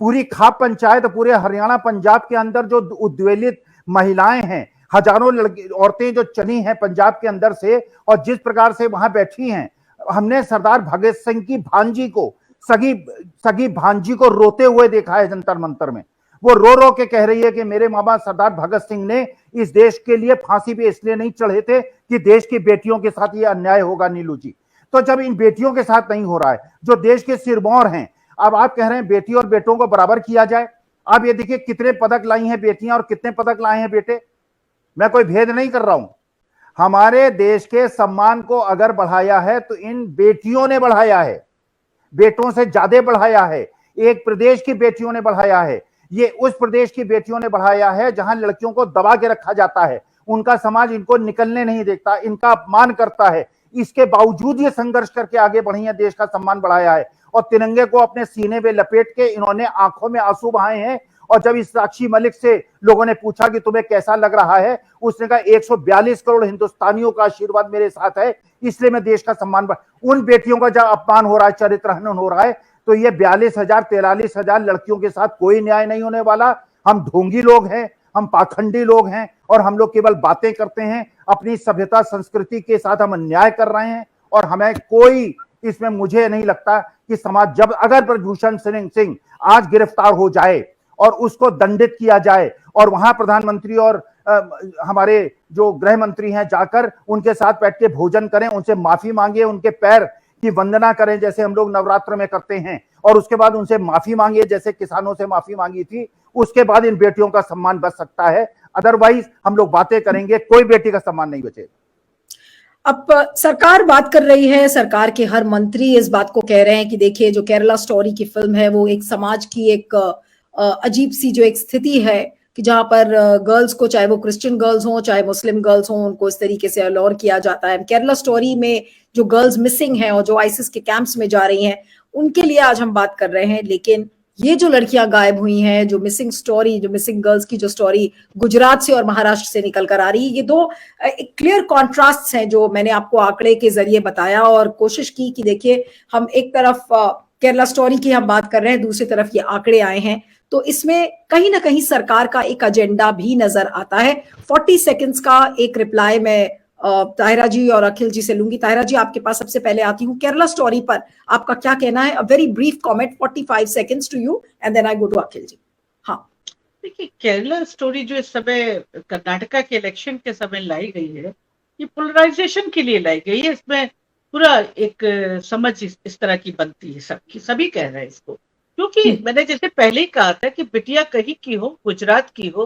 पूरी खाप पंचायत, पूरे हरियाणा पंजाब के अंदर जो उद्वेलित महिलाएं हैं, हजारों लड़की औरतें जो चली हैं पंजाब के अंदर से, और जिस प्रकार से वहां बैठी हैं, हमने सरदार भगत सिंह की भांजी को, सगी सगी भांजी को रोते हुए देखा है जंतर मंतर में। वो रो रो के कह रही है कि मेरे मामा सरदार भगत सिंह ने इस देश के लिए फांसी पे इसलिए नहीं चढ़े थे कि देश की बेटियों के साथ ये अन्याय होगा। नीलू जी, तो जब इन बेटियों के साथ नहीं हो रहा है, जो देश के सिरमौर हैं, अब आप कह रहे हैं बेटी और बेटों को बराबर किया जाए। आप ये देखिए कितने पदक लाई हैं बेटियां और कितने पदक लाए हैं बेटे। मैं कोई भेद नहीं कर रहा हूं। हमारे देश के सम्मान को अगर बढ़ाया है तो इन बेटियों ने बढ़ाया है, बेटों से ज्यादा बढ़ाया है। एक प्रदेश की बेटियों ने बढ़ाया है, ये उस प्रदेश की बेटियों ने बढ़ाया है जहां लड़कियों को दबा के रखा जाता है, उनका समाज इनको निकलने नहीं देता, इनका अपमान करता है। इसके बावजूद ये संघर्ष करके आगे बढ़ी है, देश का सम्मान बढ़ाया है, और तिरंगे को अपने सीने में लपेट के इन्होंने आंखों में आंसू बहाए हैं। और जब इस साक्षी मलिक से लोगों ने पूछा कि तुम्हें कैसा लग रहा है, उसने कहा 142 करोड़ हिंदुस्तानियों का आशीर्वाद मेरे साथ है, इसलिए मैं देश का सम्मान उन बेटियों का जब अपमान हो रहा है, चरित्र हनन हो रहा है, तो ये 42,000 43,000 लड़कियों के साथ कोई न्याय नहीं होने वाला। हम ढोंगी लोग हैं, हम पाखंडी लोग हैं, और हम लोग केवल बातें करते हैं, अपनी सभ्यता संस्कृति के साथ हम अन्याय कर रहे हैं। और हमें कोई इसमें, मुझे नहीं लगता कि समाज, जब अगर ब्रजभूषण सिंह आज गिरफ्तार हो जाए और उसको दंडित किया जाए, और वहां प्रधानमंत्री और हमारे जो गृह मंत्री हैं जाकर उनके साथ बैठ के भोजन करें, उनसे माफी मांगे, उनके पैर की वंदना करें जैसे हम लोग नवरात्र में करते हैं, और उसके बाद उनसे माफी मांगे जैसे किसानों से माफी मांगी थी, उसके बाद इन बेटियों का सम्मान बच सकता है। अदरवाइज हम लोग बातें करेंगे, कोई बेटी का सम्मान नहीं बचेगा। अब सरकार बात कर रही है, सरकार के हर मंत्री इस बात को कह रहे हैं कि देखिए जो केरला स्टोरी की फिल्म है वो एक समाज की एक अजीब सी जो एक स्थिति है कि जहां पर गर्ल्स को, चाहे वो क्रिश्चियन गर्ल्स हों चाहे मुस्लिम गर्ल्स हों, उनको इस तरीके से अलोर किया जाता है। केरला स्टोरी में जो गर्ल्स मिसिंग हैं और जो आईसिस के कैंप्स में जा रही हैं, उनके लिए आज हम बात कर रहे हैं। लेकिन ये जो लड़कियां गायब हुई हैं, जो मिसिंग स्टोरी, जो मिसिंग गर्ल्स की जो स्टोरी गुजरात से और महाराष्ट्र से निकल कर आ रही है, ये दो एक क्लियर कॉन्ट्रास्ट हैं जो मैंने आपको आंकड़े के जरिए बताया और कोशिश की कि देखिए हम एक तरफ केरला स्टोरी की हम बात कर रहे हैं, दूसरी तरफ ये आंकड़े आए हैं, तो इसमें कहीं ना कहीं सरकार का एक एजेंडा भी नजर आता है। 40 सेकंड्स का एक रिप्लाई मैं ताहिरा जी और अखिल जी से लूंगी। ताहिरा जी, आपके पास सबसे पहले आती हूँ, केरला स्टोरी पर आपका क्या कहना है? A very brief comment, 45 seconds to you and then I go to Akhil ji. हाँ, देखिए, केरला स्टोरी जो इस समय कर्नाटका के इलेक्शन के समय लाई गई है, ये पोलराइजेशन के लिए लाई गई है। इसमें पूरा एक समझ इस तरह की बनती है सबकी, सभी कह रहे हैं इसको, क्योंकि मैंने जैसे पहले ही कहा था कि बिटिया कहीं की हो, गुजरात की हो,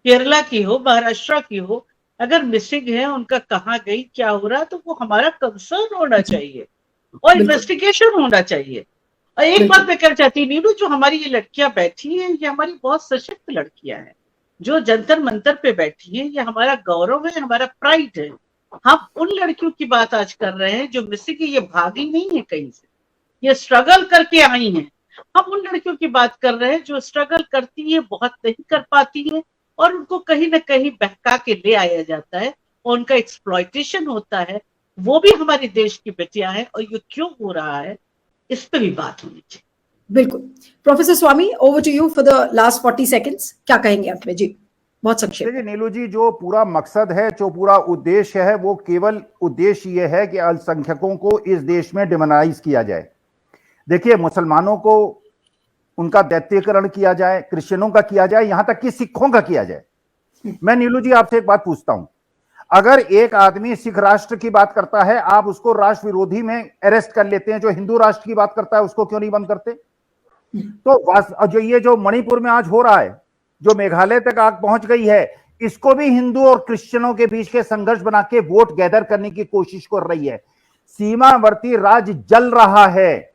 केरला की हो, महाराष्ट्र की हो, अगर मिसिंग है, उनका कहाँ गई, क्या हो रहा, तो वो हमारा कंसर्न होना चाहिए और इन्वेस्टिगेशन होना चाहिए। और एक बात मैं कहना चाहती हूँ नीलू, जो हमारी ये लड़कियां बैठी हैं, ये हमारी बहुत सशक्त लड़कियां हैं, जो जंतर मंतर पे बैठी हैं, ये हमारा गौरव है, हमारा प्राइड है। हम उन लड़कियों की बात आज कर रहे हैं जो मिसिंग है, ये भागी नहीं है कहीं से, ये स्ट्रगल करके आई हैं। हम उन लड़कियों की बात कर रहे हैं जो स्ट्रगल करती है, बहुत नहीं कर पाती है, और उनको कहीं ना कहीं बहका के ले आया जाता है और उनका एक्सप्लॉयटेशन होता है। वो भी हमारे देश की बेटियां हैं, और ये क्यों हो रहा है, इस पे भी बात होनी चाहिए। बिल्कुल। Professor Swami, over to you for the last 40 seconds, क्या कहेंगे अंत में? जी, बहुत संक्षेप। देखिए नीलू जी, जो पूरा मकसद है, जो पूरा उद्देश्य है, वो केवल उद्देश्य ये है कि अल्पसंख्यकों को इस देश में डिमोनाइज किया जाए। देखिए, मुसलमानों को उनका दैत्यकरण किया जाए, क्रिश्चियनों का किया जाए, यहां तक कि सिखों का किया जाए। मैं नीलू जी आपसे एक बात पूछता हूं, अगर एक आदमी सिख राष्ट्र की बात करता है, आप उसको राष्ट्र विरोधी में अरेस्ट कर लेते हैं, जो हिंदू राष्ट्र की बात करता है उसको क्यों नहीं बंद करते? तो जो ये जो मणिपुर में आज हो रहा है, जो मेघालय तक आग पहुंच गई है, इसको भी हिंदू और क्रिश्चियनों के बीच के संघर्ष बना के वोट गैदर करने की कोशिश कर रही है। सीमावर्ती राज्य जल रहा है,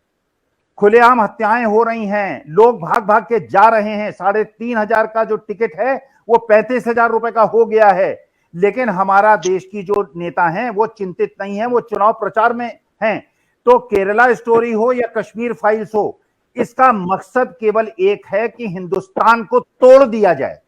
खुलेआम हत्याएं हो रही हैं, लोग भाग भाग के जा रहे हैं। 3,500 का जो टिकट है वो 35,000 रुपए का हो गया है। लेकिन हमारा देश की जो नेता हैं वो चिंतित नहीं है, वो चुनाव प्रचार में हैं। तो केरला स्टोरी हो या कश्मीर फाइल्स हो, इसका मकसद केवल एक है कि हिंदुस्तान को तोड़ दिया जाए,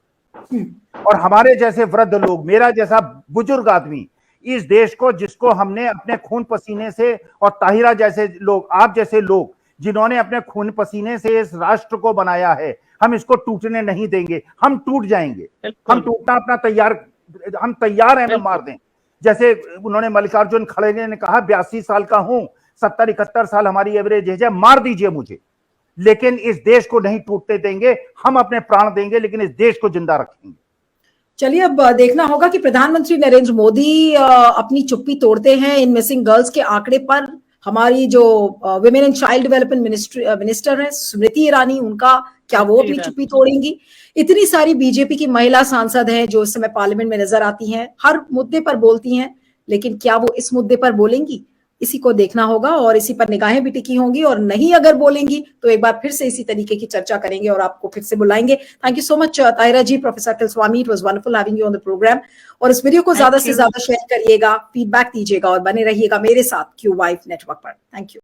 और हमारे जैसे वृद्ध लोग, मेरा जैसा बुजुर्ग आदमी, इस देश को, जिसको हमने अपने खून पसीने से, और ताहिरा जैसे लोग, आप जैसे लोग, जिन्होंने अपने खून पसीने से इस राष्ट्र को बनाया है, हम इसको टूटने नहीं देंगे। हम टूट जाएंगे, हम टूटना अपना हम तैयार हैं, हमें मार दें। जैसे उन्होंने मल्लिकार्जुन खड़गे ने कहा 82 साल का हूं, 70-71 साल हमारी एवरेज एज है, मार दीजिए मुझे, लेकिन इस देश को नहीं टूटने देंगे। हम अपने प्राण देंगे लेकिन इस देश को जिंदा रखेंगे। चलिए, अब देखना होगा कि प्रधानमंत्री नरेंद्र मोदी अपनी चुप्पी तोड़ते हैं इन मिसिंग गर्ल्स के आंकड़े पर। हमारी जो women and child development minister है स्मृति ईरानी, उनका क्या वो अपनी चुप्पी तोड़ेंगी? इतनी सारी बीजेपी की महिला सांसद हैं जो इस समय पार्लियामेंट में नजर आती हैं, हर मुद्दे पर बोलती हैं, लेकिन क्या वो इस मुद्दे पर बोलेंगी? इसी को देखना होगा और इसी पर निगाहें भी टिकी होंगी, और नहीं अगर बोलेंगी तो एक बार फिर से इसी तरीके की चर्चा करेंगे और आपको फिर से बुलाएंगे। Thank you so much Tahira ji, professor Akhil Swami, it was wonderful having you on the program. और इस वीडियो को ज्यादा से ज्यादा शेयर करिएगा, फीडबैक दीजिएगा और बने रहिएगा मेरे साथ क्यू वाइफ नेटवर्क पर। Thank you.